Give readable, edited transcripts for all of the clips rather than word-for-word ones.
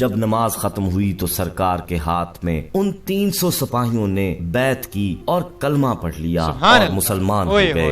जब नमाज खत्म हुई तो सरकार के हाथ में उन 300 सिपाहियों ने बैत की और कलमा पढ़ लिया और मुसलमान हो गए।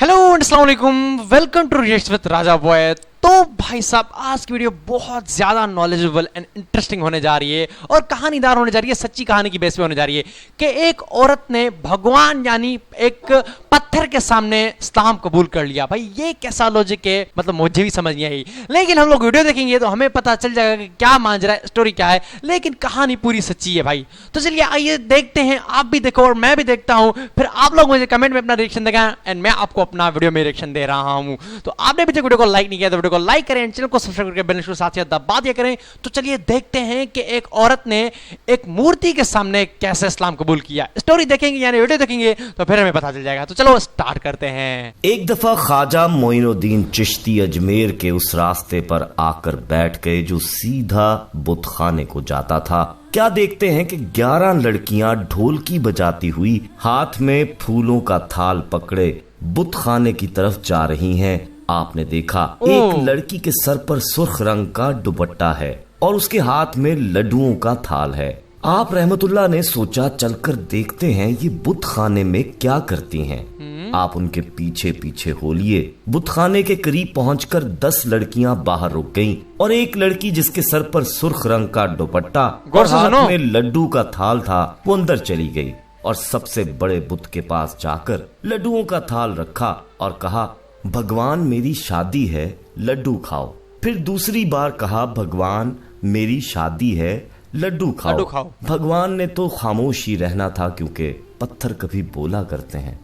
हेलो अस्सलाम वालेकुम, welcome to react with Raja Boy. तो भाई साहब, आज की वीडियो बहुत ज्यादा नॉलेजेबल एंड इंटरेस्टिंग होने जा रही है और कहानीदार होने जा रही है। सच्ची कहानी की बेस पे होने जा रही है कि एक औरत ने भगवान यानी एक पत्थर के सामने इस्लाम कबूल कर लिया। भाई ये कैसा लॉजिक है, मतलब मुझे भी समझ नहीं आई, लेकिन हम लोग वीडियो देखेंगे तो हमें पता चल जाएगा कि क्या मांझरा है, स्टोरी क्या है, लेकिन कहानी पूरी सच्ची है भाई। तो चलिए आइए देखते हैं, आप भी देखो और मैं भी देखता हूं, फिर आप लोग मुझे कमेंट में अपना रिएक्शन देगा एंड मैं आपको अपना वीडियो में रिएक्शन दे रहा हूं। तो आपने भी वीडियो को लाइक नहीं किया तो वीडियो को लाइक करें, चैनल को सब्सक्राइब करके बेल को साथ दबा दिया करें। तो चलिए देखते हैं कि एक औरत ने एक मूर्ति के सामने कैसे इस्लाम कबूल किया। स्टोरी देखेंगे यानी वीडियो देखेंगे तो फिर हमें पता चल जाएगा। तो चलो स्टार्ट करते हैं। एक दफा ख्वाजा मोइनुद्दीन चिश्ती अजमेर के उस रास्ते पर आकर बैठ गए जो सीधा बुतखाने को जाता था। क्या देखते हैं कि 11 लड़कियां ढोलकी बजाती हुई हाथ में फूलों का थाल पकड़े बुतखाने की तरफ जा रही हैं। आपने देखा एक लड़की के सर पर सुर्ख रंग का दुपट्टा है और उसके हाथ में लड्डुओं का थाल है। आप रहमतुल्लाह ने सोचा चलकर देखते हैं ये बुतखाने में क्या करती हैं। आप उनके पीछे पीछे हो लिए। बुतखाने के करीब पहुंचकर 10 लड़कियां बाहर रुक गईं और एक लड़की जिसके सर पर सुर्ख रंग का दुपट्टा और हाथ में लड्डू का थाल था वो अंदर चली गई और सबसे बड़े बुत के पास जाकर लड्डुओं का थाल रखा और कहा, भगवान मेरी शादी है, लड्डू खाओ। फिर दूसरी बार कहा, भगवान मेरी शादी है, लड्डू खाओ। भगवान ने तो खामोश ही रहना था क्योंकि पत्थर कभी बोला करते हैं।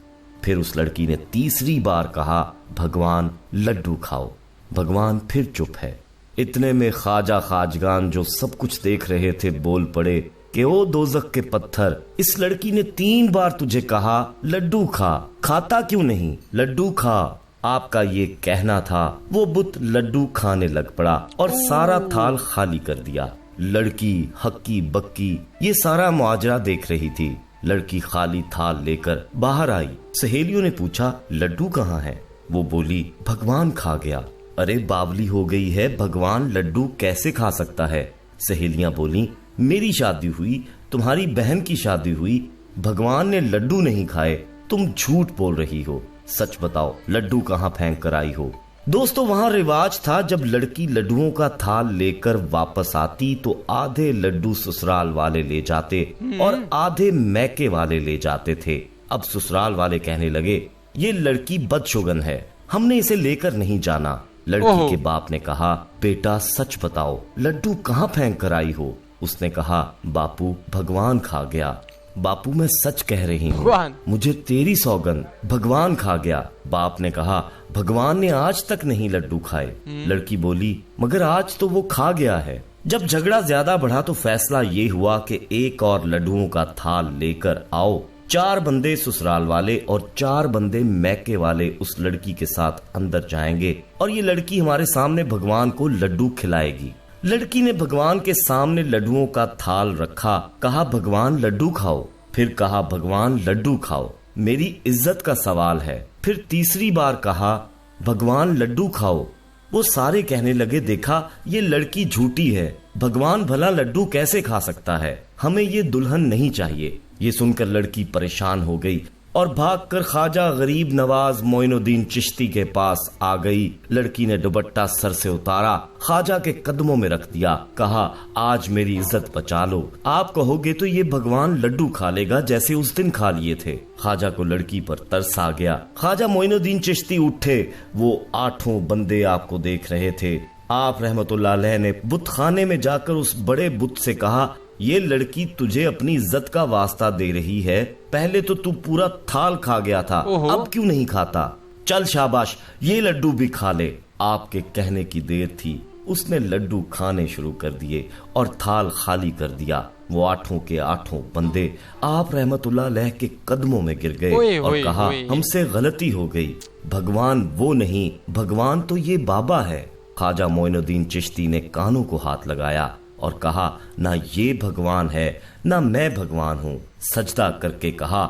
फिर उस लड़की ने तीसरी बार कहा, भगवान लड्डू खाओ। भगवान फिर चुप है। इतने में ख्वाजा खाजगान जो सब कुछ देख रहे थे बोल पड़े कि ओ दोज़ख के पत्थर, इस लड़की ने 3 बार तुझे कहा लड्डू खा, खाता क्यों नहीं, लड्डू खा। आपका ये कहना था। वो बुत लड्डू खाने लग पड़ा और सारा थाल खाली कर दिया। लड़की हक्की बक्की ये सारा मुआजरा देख रही थी। लड़की खाली थाल लेकर बाहर आई। सहेलियों ने पूछा, लड्डू कहाँ है? वो बोली, भगवान खा गया। अरे बावली हो गई है, भगवान लड्डू कैसे खा सकता है? सहेलियां बोली, मेरी शादी हुई, तुम्हारी बहन की शादी हुई, भगवान ने लड्डू नहीं खाए, तुम झूठ बोल रही हो, सच बताओ लड्डू कहाँ फेंक कर आई हो? दोस्तों, वहाँ रिवाज था जब लड़की लड्डुओं का थाल लेकर वापस आती तो आधे लड्डू ससुराल वाले ले जाते और आधे मैके वाले ले जाते थे। अब ससुराल वाले कहने लगे, ये लड़की बदशुगन है, हमने इसे लेकर नहीं जाना। लड़की के बाप ने कहा, बेटा सच बताओ लड्डू कहाँ फेंक कर आई हो? उसने कहा, बापू भगवान खा गया। बापू मैं सच कह रही हूँ, मुझे तेरी सौगंध, भगवान खा गया। बाप ने कहा, भगवान ने आज तक नहीं लड्डू खाए। लड़की बोली, मगर आज तो वो खा गया है। जब झगड़ा ज्यादा बढ़ा तो फैसला ये हुआ कि एक और लड्डुओं का थाल लेकर आओ। 4 बंदे ससुराल वाले और 4 बंदे मैके वाले उस लड़की के साथ अंदर जाएंगे और ये लड़की हमारे सामने भगवान को लड्डू खिलाएगी। लड़की ने भगवान के सामने लड्डुओं का थाल रखा, कहा, भगवान लड्डू खाओ। फिर कहा, भगवान लड्डू खाओ, मेरी इज्जत का सवाल है। फिर तीसरी बार कहा, भगवान लड्डू खाओ। वो सारे कहने लगे, देखा ये लड़की झूठी है, भगवान भला लड्डू कैसे खा सकता है, हमें ये दुल्हन नहीं चाहिए। ये सुनकर लड़की परेशान हो गई और भागकर ख्वाजा गरीब नवाज मोइनुद्दीन चिश्ती के पास आ गई। लड़की ने दुपट्टा सर से उतारा, ख्वाजा के कदमों में रख दिया, कहा, आज मेरी इज्जत बचा लो, आप कहोगे तो ये भगवान लड्डू खा लेगा जैसे उस दिन खा लिए थे। ख्वाजा को लड़की पर तरस आ गया। ख्वाजा मोइनुद्दीन चिश्ती उठे। वो 8 बंदे आपको देख रहे थे। आप रहमतुल्लाह अलैह ने बुतखाने में जाकर उस बड़े बुत से कहा, ये लड़की तुझे अपनी इज्जत का वास्ता दे रही है, पहले तो तू पूरा थाल खा गया था, अब क्यों नहीं खाता? चल शाबाश, ये लड्डू भी खा ले। आपके कहने की देर थी, उसने लड्डू खाने शुरू कर दिए और थाल खाली कर दिया। वो 8 के 8 बंदे आप रहमतुल्लाह अलैह के कदमों में गिर गए और कहा, हमसे गलती हो गई, भगवान वो नहीं, भगवान तो ये बाबा है। ख्वाजा मोइनुद्दीन चिश्ती ने कानों को हाथ लगाया और कहा, ना ये भगवान है ना मैं भगवान हूँ। सजदा करके कहा,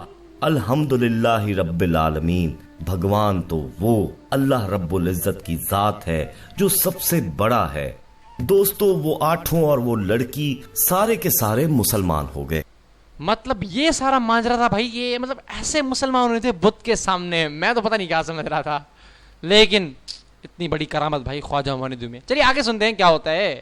अल्हम्दुलिल्लाहि रब्बिल आलमीन, भगवान तो वो अल्लाह रब्बुल इज्जत की जात है जो सबसे बड़ा है। दोस्तों वो आठों और वो लड़की सारे के सारे मुसलमान हो गए। मतलब ये सारा माजरा था भाई, ये मतलब ऐसे मुसलमान हुए थे बुद्ध के सामने। मैं तो पता नहीं क्या समझ रहा था, लेकिन इतनी बड़ी करामत भाई ख्वाजा मोइनुद्दीन में। चलिए आगे सुनते हैं क्या होता है।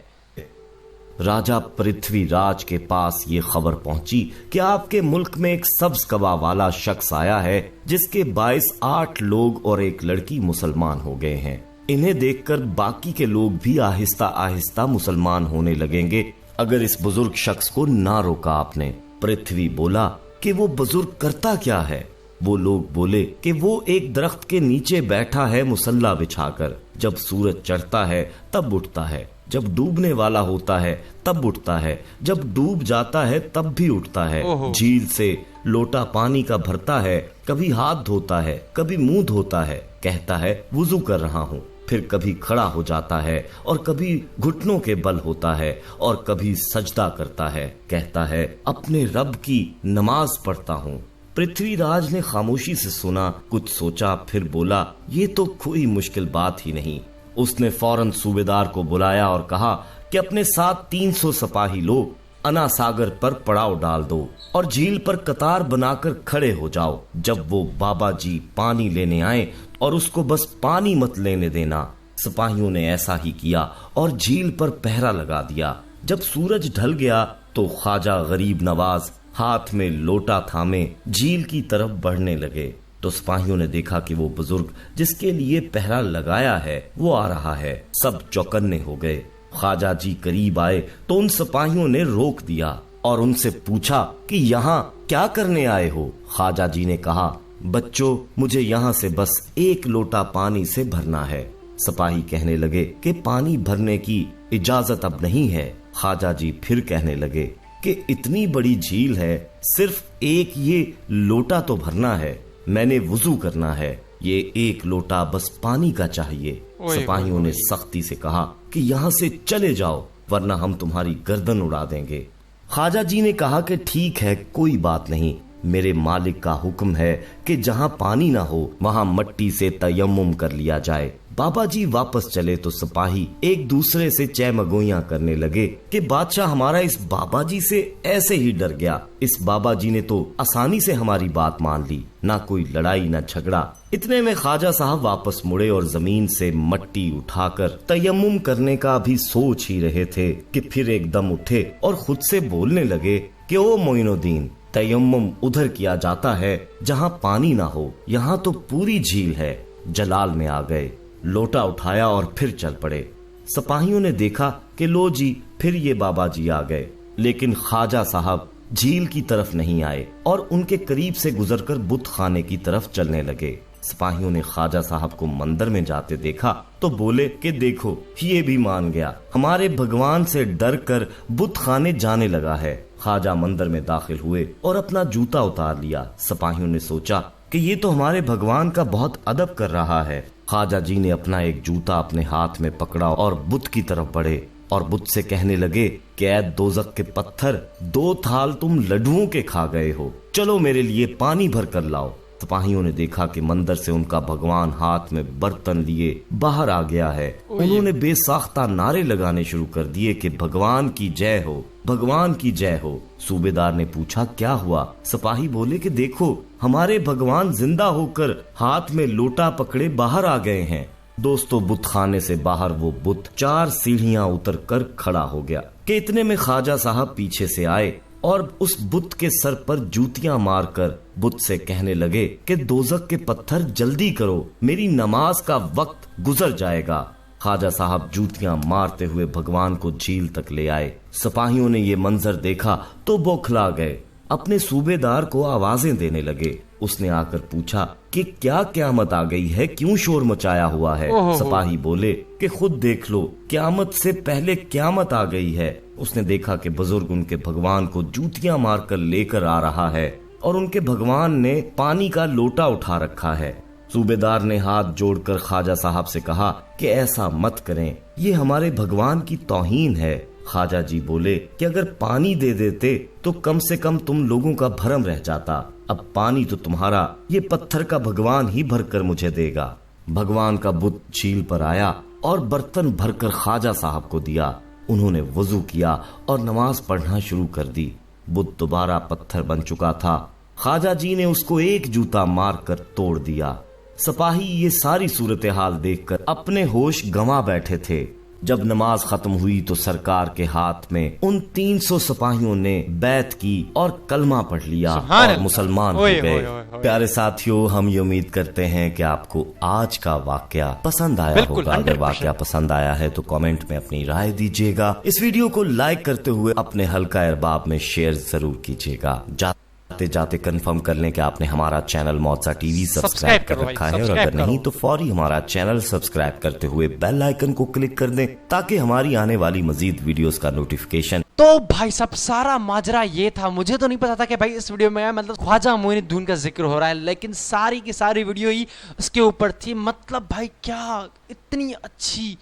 राजा पृथ्वीराज के पास ये खबर पहुंची कि आपके मुल्क में एक सब्ज कबा वाला शख्स आया है, जिसके बाइस 8 लोग और एक लड़की मुसलमान हो गए हैं। इन्हें देखकर बाकी के लोग भी आहिस्ता आहिस्ता मुसलमान होने लगेंगे अगर इस बुजुर्ग शख्स को ना रोका आपने। पृथ्वी बोला कि वो बुजुर्ग करता क्या है। वो लोग बोले कि वो एक दरख्त के नीचे बैठा है मुसल्ला बिछाकर। जब सूरज चढ़ता है तब उठता है, जब डूबने वाला होता है तब उठता है, जब डूब जाता है तब भी उठता है। झील से लोटा पानी का भरता है, कभी हाथ धोता है, कभी मुंह धोता है, कहता है वुजू कर रहा हूँ। फिर कभी खड़ा हो जाता है और कभी घुटनों के बल होता है और कभी सजदा करता है, कहता है अपने रब की नमाज पढ़ता हूँ। पृथ्वीराज ने खामोशी से सुना, कुछ सोचा, फिर बोला ये तो कोई मुश्किल बात ही नहीं। उसने फौरन सूबेदार को बुलाया और कहा कि अपने साथ 300 सिपाही लो, अना सागर पर पड़ाव डाल दो और झील पर कतार बनाकर खड़े हो जाओ। जब वो बाबा जी पानी लेने आए और उसको बस पानी मत लेने देना। सिपाहियों ने ऐसा ही किया और झील पर पहरा लगा दिया। जब सूरज ढल गया तो ख्वाजा गरीब नवाज हाथ में लोटा थामे झील की तरफ बढ़ने लगे। तो सिपाहियों ने देखा कि वो बुजुर्ग जिसके लिए पहरा लगाया है वो आ रहा है। सब चौकन्ने हो गए। ख्वाजा जी करीब आए तो उन सिपाहियों ने रोक दिया और उनसे पूछा कि यहाँ क्या करने आए हो। ख्वाजा जी ने कहा बच्चों, मुझे यहाँ से बस एक लोटा पानी से भरना है। सिपाही कहने लगे कि पानी भरने की इजाजत अब नहीं है। ख्वाजा जी फिर कहने लगे कि इतनी बड़ी झील है, सिर्फ एक ये लोटा तो भरना है, मैंने वुजू करना है, ये एक लोटा बस पानी का चाहिए। सिपाहियों ने सख्ती से कहा कि यहाँ से चले जाओ वरना हम तुम्हारी गर्दन उड़ा देंगे। ख्वाजा जी ने कहा कि ठीक है, कोई बात नहीं, मेरे मालिक का हुक्म है कि जहाँ पानी ना हो वहाँ मट्टी से तयम्मुम कर लिया जाए। बाबा जी वापस चले तो सिपाही एक दूसरे से चहमगोइयां करने लगे कि बादशाह हमारा इस बाबा जी से ऐसे ही डर गया। इस बाबा जी ने तो आसानी से हमारी बात मान ली, ना कोई लड़ाई ना झगड़ा। इतने में ख्वाजा साहब वापस मुड़े और जमीन से मट्टी उठाकर तयम्मुम करने का भी सोच ही रहे थे कि फिर एकदम उठे और खुद से बोलने लगे कि ओ मोइनुद्दीन, तयम्मुम उधर किया जाता है जहाँ पानी ना हो, यहाँ तो पूरी झील है। जलाल में आ गए, लोटा उठाया और फिर चल पड़े। सिपाहियों ने देखा कि लो जी फिर ये बाबा जी आ गए, लेकिन ख्वाजा साहब झील की तरफ नहीं आए और उनके करीब से गुजरकर बुत खाने की तरफ चलने लगे। सिपाहियों ने ख्वाजा साहब को मंदिर में जाते देखा तो बोले कि देखो ये भी मान गया, हमारे भगवान से डर कर बुत खाने जाने लगा है। ख्वाजा मंदिर में दाखिल हुए और अपना जूता उतार लिया। सिपाहियों ने सोचा कि ये तो हमारे भगवान का बहुत अदब कर रहा है। ख्वाजा जी ने अपना एक जूता अपने हाथ में पकड़ा और बुत की तरफ बढ़े और बुत से कहने लगे कि ऐ दोजक के पत्थर, 2 थाल तुम लड्डुओं के खा गए हो, चलो मेरे लिए पानी भर कर लाओ। सिपाहियों ने देखा कि मंदिर से उनका भगवान हाथ में बर्तन लिए बाहर आ गया है। उन्होंने बेसाख्ता नारे लगाने शुरू कर दिए कि भगवान की जय हो, भगवान की जय हो। सूबेदार ने पूछा क्या हुआ। सिपाही बोले कि देखो हमारे भगवान जिंदा होकर हाथ में लोटा पकड़े बाहर आ गए हैं। दोस्तों बुत खाने से बाहर वो बुत 4 सीढ़ियां उतर कर खड़ा हो गया कि इतने में ख्वाजा साहब पीछे से आए और उस बुत के सर पर जूतियां मारकर बुत से कहने लगे कि दोजक के पत्थर जल्दी करो, मेरी नमाज का वक्त गुजर जाएगा। ख्वाजा साहब जूतियां मारते हुए भगवान को झील तक ले आए। सिपाहियों ने ये मंजर देखा तो बौखला गए, अपने सूबेदार को आवाजें देने लगे। उसने आकर पूछा कि क्या क्यामत आ गई है, क्यों शोर मचाया हुआ है। सिपाही बोले कि खुद देख लो, क्यामत से पहले क्यामत आ गई है। उसने देखा कि बुजुर्ग उनके भगवान को जूतियां मारकर लेकर आ रहा है और उनके भगवान ने पानी का लोटा उठा रखा है। सूबेदार ने हाथ जोड़कर ख्वाजा साहब से कहा कि ऐसा मत करें, ये हमारे भगवान की तौहीन है। ख्वाजा जी बोले कि अगर पानी दे देते तो कम से कम तुम लोगों का भरम रह जाता, अब पानी तो तुम्हारा ये पत्थर का भगवान ही भरकर मुझे देगा। भगवान का बुत झील पर आया और बर्तन भरकर ख्वाजा साहब को दिया। उन्होंने वुजू किया और नमाज पढ़ना शुरू कर दी। बुद्ध दोबारा पत्थर बन चुका था। ख्वाजा जी ने उसको एक जूता मारकर तोड़ दिया। सिपाही ये सारी सूरत हाल देखकर अपने होश गंवा बैठे थे। जब नमाज खत्म हुई तो सरकार के हाथ में उन 300 सिपाहियों ने बैत की और कलमा पढ़ लिया और मुसलमान हो गए। प्यारे साथियों, हम ये उम्मीद करते हैं कि आपको आज का वाकया पसंद आया होगा। अगर वाकया पसंद आया है तो कमेंट में अपनी राय दीजिएगा। इस वीडियो को लाइक करते हुए अपने हल्का अहबाब में शेयर जरूर कीजिएगा। जाते जाते कंफर्म कर लें कि आपने हमारा चैनल मौजा टीवी सब्सक्राइब कर रखा है, और अगर नहीं तो फौरी हमारा चैनल सब्सक्राइब करते हुए बेल आइकन को क्लिक कर दें ताकि हमारी आने वाली मजीद वीडियोस का नोटिफिकेशन। तो भाई साहब सारा माजरा ये था। मुझे तो नहीं पता था कि भाई इस वीडियो में मतलब ख्वाजा मोइनुद्दीन का जिक्र हो रहा है, लेकिन सारी की सारी वीडियो ही उसके ऊपर थी। मतलब भाई क्या इतनी अच्छी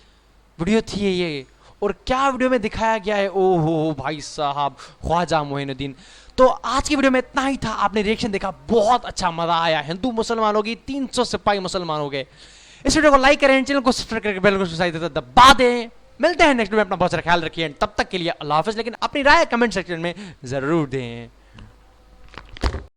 वीडियो थी ये, और क्या वीडियो में दिखाया गया है। ओहो भाई साहब, ख्वाजा मोइनुद्दीन। तो आज की वीडियो में इतना ही था। आपने रिएक्शन देखा, बहुत अच्छा मजा आया। हिंदू मुसलमानों की 300 सिपाही मुसलमान हो गए। इस वीडियो को लाइक करें, चैनल को सब्सक्राइब करके बेल को दबा दें। मिलते हैं नेक्स्ट वीडियो में। अपना बहुत सारा ख्याल रखिए। तब तक के लिए अल्लाह हाफिज। लेकिन अपनी राय कमेंट सेक्शन में जरूर दें।